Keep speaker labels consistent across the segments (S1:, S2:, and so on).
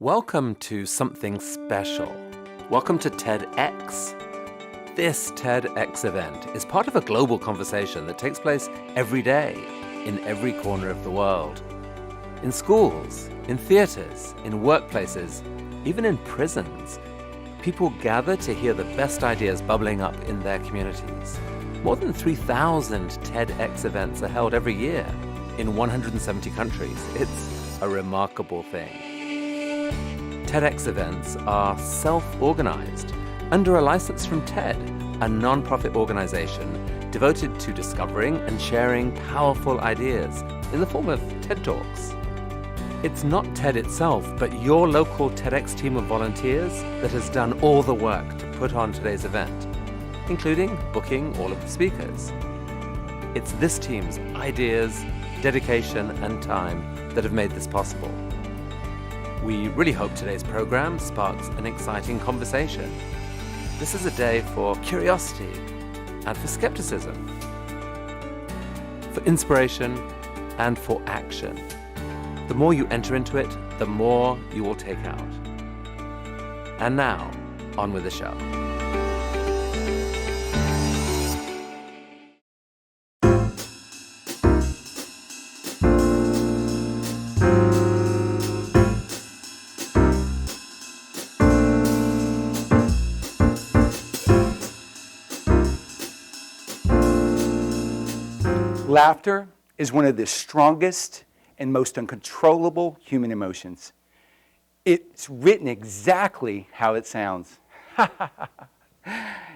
S1: Welcome to something special. Welcome to TedX. This TedX event is part of a global conversation that takes place every day in every corner of the world. In schools, in theaters, in workplaces, even in prisons, people gather to hear the best ideas bubbling up in their communities. More than 3,000 TEDx events are held every year in 170 countries. It's a remarkable thing. TEDx events are self-organized under a license from TED, a non-profit organization devoted to discovering and sharing powerful ideas in the form of TED Talks. It's not TED itself, but your local TEDx team of volunteers that has done all the work to put on today's event, including booking all of the speakers. It's this team's ideas, dedication, and time that have made this possible. We really hope today's program sparks an exciting conversation. This is a day for curiosity and for skepticism, for inspiration and for action. The more you enter into it, the more you will take out. And now, on with the show.
S2: Laughter is one of the strongest and most uncontrollable human emotions. It's written exactly how it sounds.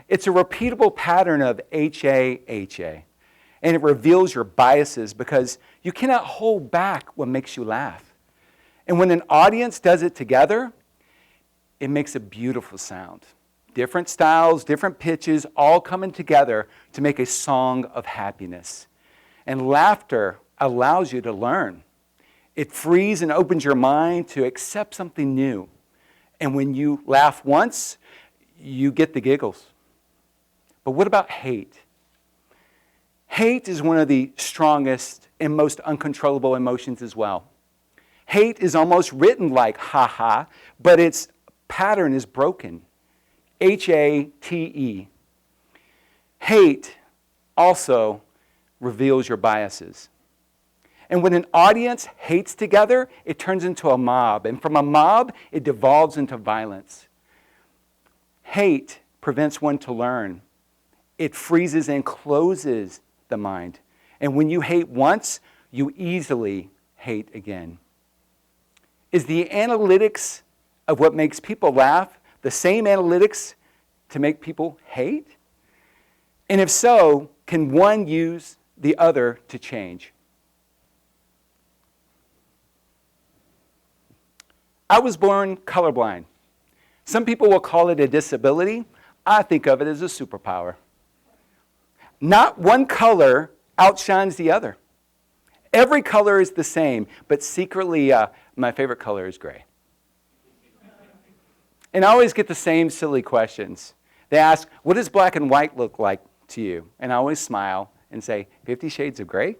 S2: It's a repeatable pattern of H-A-H-A, and it reveals your biases because you cannot hold back what makes you laugh. And when an audience does it together, it makes a beautiful sound. Different styles, different pitches, all coming together to make a song of happiness. And laughter allows you to learn. It frees and opens your mind to accept something new. And when you laugh once, you get the giggles. But what about hate? Hate is one of the strongest and most uncontrollable emotions as well. Hate is almost written like ha-ha, but its pattern is broken. H-A-T-E. Hate also reveals your biases. And when an audience hates together, it turns into a mob. And from a mob, it devolves into violence. Hate prevents one to learn. It freezes and closes the mind. And when you hate once, you easily hate again. Is the analytics of what makes people laugh the same analytics to make people hate? And if so, can one use the other to change? I was born colorblind. Some people will call it a disability. I think of it as a superpower. Not one color outshines the other. Every color is the same, but secretly, my favorite color is gray. And I always get the same silly questions. They ask, what does black and white look like to you? And I always smile and say, 50 Shades of Gray?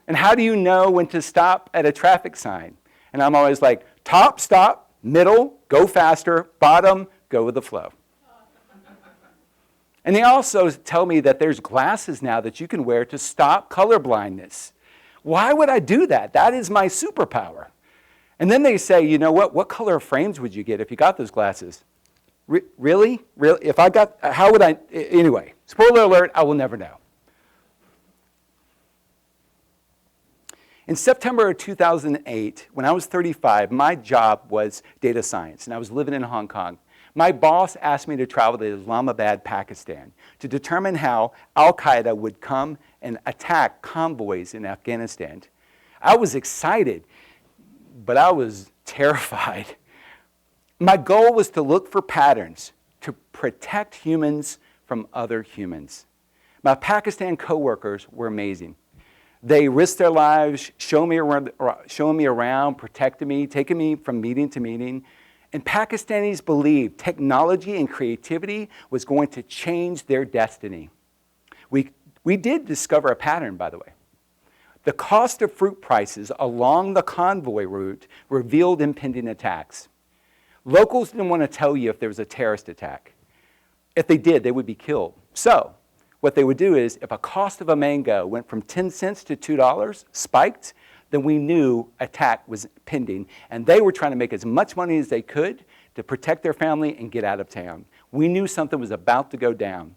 S2: And how do you know when to stop at a traffic sign? And I'm always like, top, stop, middle, go faster, bottom, go with the flow. And they also tell me that there's glasses now that you can wear to stop color blindness. Why would I do that? That is my superpower. And then they say, you know what color frames would you get if you got those glasses? Really? If I got, how would I, anyway, spoiler alert, I will never know. In September of 2008, when I was 35, my job was data science, and I was living in Hong Kong. My boss asked me to travel to Islamabad, Pakistan, to determine how Al-Qaeda would come and attack convoys in Afghanistan. I was excited, but I was terrified. My goal was to look for patterns to protect humans from other humans. My Pakistan coworkers were amazing. They risked their lives, showing me around, protecting me, taking me from meeting to meeting. And Pakistanis believed technology and creativity was going to change their destiny. We did discover a pattern, by the way. The cost of fruit prices along the convoy route revealed impending attacks. Locals didn't want to tell you if there was a terrorist attack. If they did, they would be killed. So what they would do is, if a cost of a mango went from 10 cents to $2, spiked, then we knew attack was pending. And they were trying to make as much money as they could to protect their family and get out of town. We knew something was about to go down.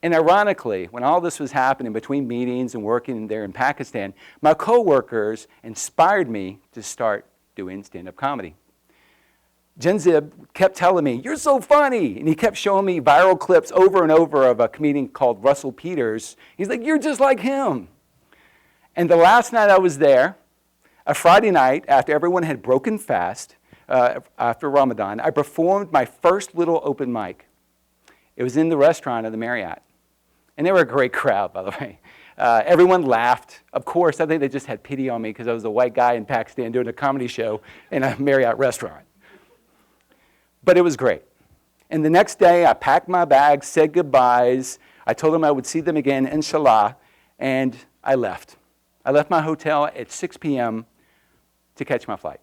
S2: And ironically, when all this was happening between meetings and working there in Pakistan, my coworkers inspired me to start doing stand-up comedy. Genzib kept telling me, "You're so funny." And he kept showing me viral clips over and over of a comedian called Russell Peters. He's like, "You're just like him." And the last night I was there, a Friday night, after everyone had broken fast, after Ramadan, I performed my first little open mic. It was in the restaurant of the Marriott. And they were a great crowd, by the way. Everyone laughed. Of course, I think they just had pity on me because I was a white guy in Pakistan doing a comedy show in a Marriott restaurant. But it was great. And the next day, I packed my bags, said goodbyes. I told them I would see them again, inshallah, and I left. I left my hotel at 6 p.m. to catch my flight.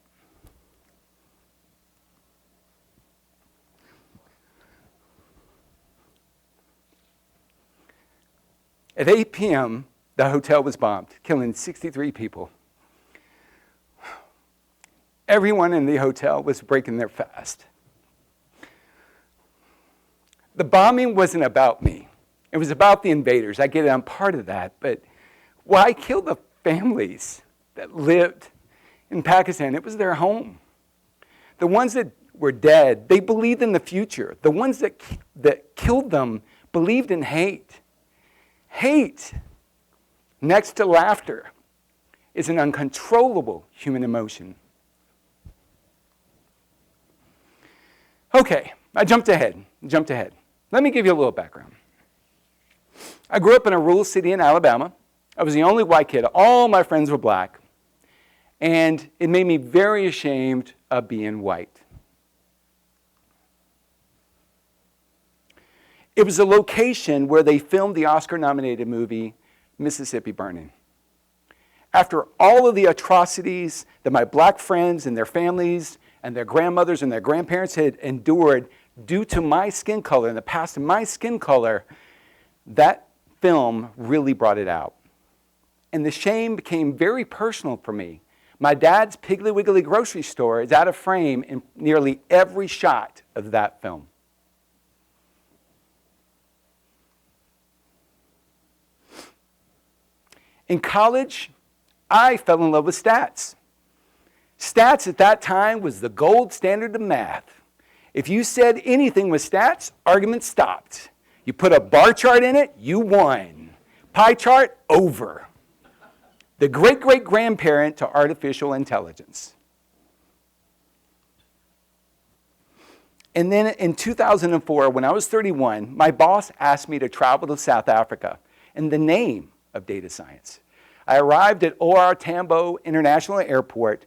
S2: At 8 p.m., the hotel was bombed, killing 63 people. Everyone in the hotel was breaking their fast. The bombing wasn't about me. It was about the invaders. I get it, I'm part of that. But why kill the families that lived in Pakistan? It was their home. The ones that were dead, they believed in the future. The ones that killed them believed in hate. Hate, next to laughter, is an uncontrollable human emotion. Okay, I jumped ahead. Let me give you a little background. I grew up in a rural city in Alabama. I was the only white kid. All my friends were black. And it made me very ashamed of being white. It was a location where they filmed the Oscar-nominated movie Mississippi Burning. After all of the atrocities that my black friends and their families and their grandmothers and their grandparents had endured due to my skin color, in the past of my skin color, that film really brought it out. And the shame became very personal for me. My dad's Piggly Wiggly grocery store is out of frame in nearly every shot of that film. In college, I fell in love with stats. Stats at that time was the gold standard of math. If you said anything with stats, argument stopped. You put a bar chart in it, you won. Pie chart, over. The great-great-grandparent to artificial intelligence. And then in 2004, when I was 31, my boss asked me to travel to South Africa in the name of data science. I arrived at OR Tambo International Airport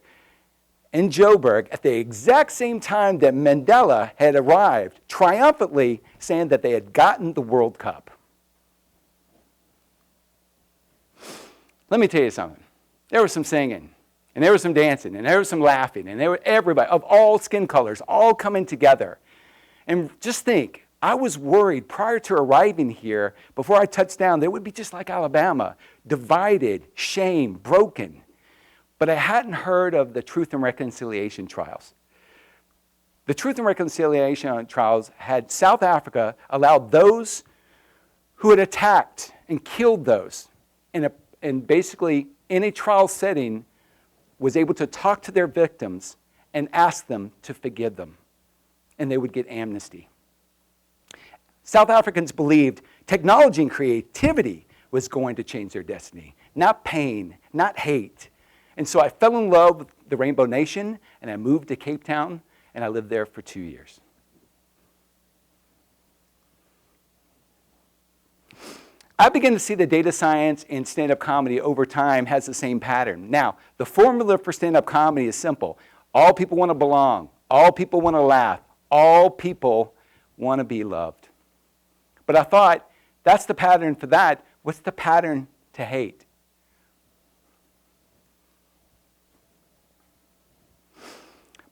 S2: in Joburg at the exact same time that Mandela had arrived, triumphantly saying that they had gotten the World Cup. Let me tell you something. There was some singing, and there was some dancing, and there was some laughing, and there were everybody of all skin colors all coming together. And just think, I was worried prior to arriving here, before I touched down, they would be just like Alabama, divided, shamed, broken. But I hadn't heard of the Truth and Reconciliation trials. The Truth and Reconciliation trials had South Africa allowed those who had attacked and killed those, and basically in a trial setting, was able to talk to their victims and ask them to forgive them, and they would get amnesty. South Africans believed technology and creativity was going to change their destiny, not pain, not hate. And so I fell in love with the Rainbow Nation, and I moved to Cape Town, and I lived there for 2 years. I began to see that data science and stand-up comedy over time has the same pattern. Now, the formula for stand-up comedy is simple. All people want to belong. All people want to laugh. All people want to be loved. But I thought, that's the pattern for that. What's the pattern to hate?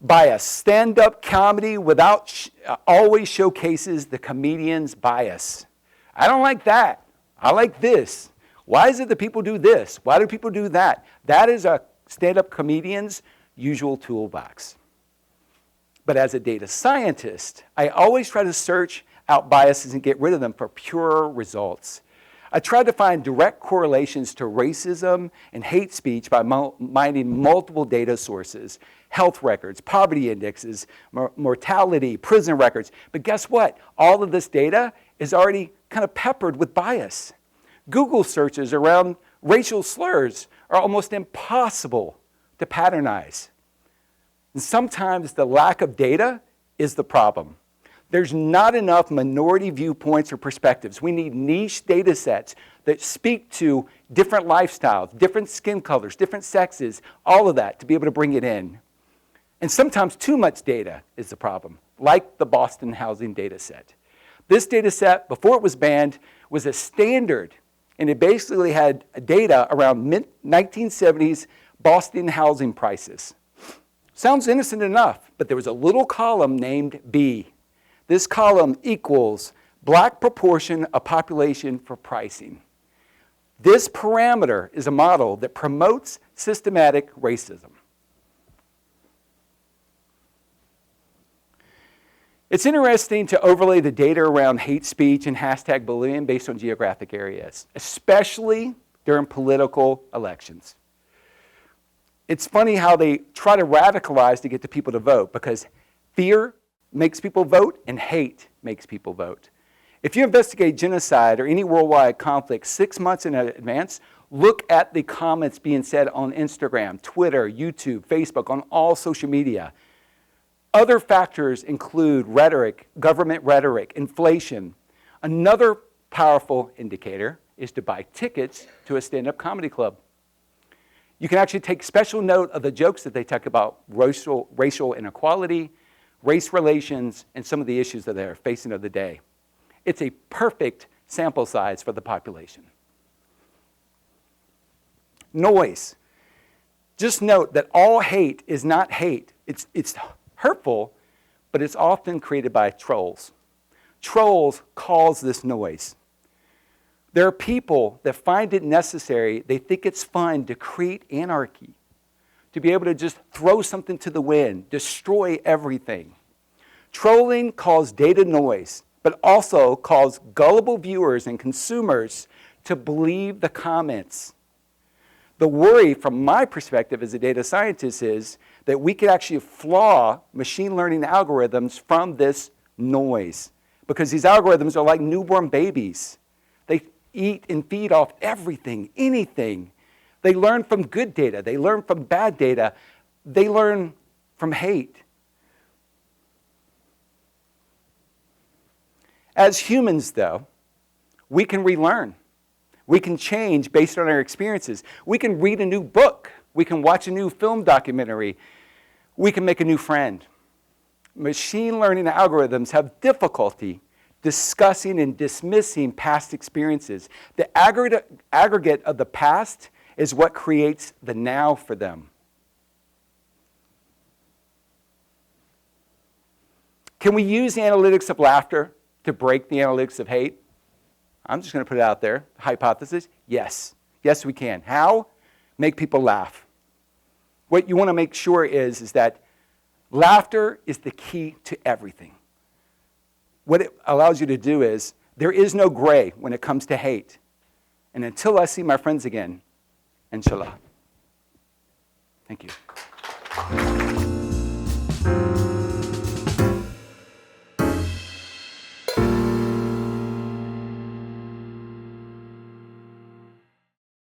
S2: Bias. Stand-up comedy without always showcases the comedian's bias. I don't like that. I like this. Why is it that people do this? Why do people do that? That is a stand-up comedian's usual toolbox. But as a data scientist, I always try to search out biases and get rid of them for purer results. I tried to find direct correlations to racism and hate speech by mining multiple data sources, health records, poverty indexes, mortality, prison records. But guess what? All of this data is already kind of peppered with bias. Google searches around racial slurs are almost impossible to patternize. And sometimes the lack of data is the problem. There's not enough minority viewpoints or perspectives. We need niche data sets that speak to different lifestyles, different skin colors, different sexes, all of that to be able to bring it in. And sometimes too much data is the problem, like the Boston housing data set. This data set, before it was banned, was a standard, and it basically had data around mid-1970s Boston housing prices. Sounds innocent enough, but there was a little column named B. This column equals black proportion of population for pricing. This parameter is a model that promotes systematic racism. It's interesting to overlay the data around hate speech and hashtag bullying based on geographic areas, especially during political elections. It's funny how they try to radicalize to get the people to vote, because fear makes people vote and hate makes people vote. If you investigate genocide or any worldwide conflict 6 months in advance, look at the comments being said on Instagram, Twitter, YouTube, Facebook, on all social media. Other factors include rhetoric, government rhetoric, inflation. Another powerful indicator is to buy tickets to a stand-up comedy club. You can actually take special note of the jokes that they talk about racial inequality, race relations, and some of the issues that they're facing of the day. It's a perfect sample size for the population. Noise. Just note that all hate is not hate. It's hurtful, but it's often created by trolls. Trolls cause this noise. There are people that find it necessary, they think it's fun to create anarchy, to be able to just throw something to the wind, destroy everything. Trolling causes data noise, but also causes gullible viewers and consumers to believe the comments. The worry from my perspective as a data scientist is that we could actually flaw machine learning algorithms from this noise, because these algorithms are like newborn babies. They eat and feed off everything, anything. They learn from good data. They learn from bad data. They learn from hate. As humans, though, we can relearn. We can change based on our experiences. We can read a new book. We can watch a new film documentary. We can make a new friend. Machine learning algorithms have difficulty discussing and dismissing past experiences. The aggregate of the past is what creates the now for them. Can we use the analytics of laughter to break the analytics of hate? I'm just going to put it out there. Hypothesis, yes. Yes, we can. How? Make people laugh. What you want to make sure is that laughter is the key to everything. What it allows you to do is, there is no gray when it comes to hate. And until I see my friends again, inshallah. Thank you.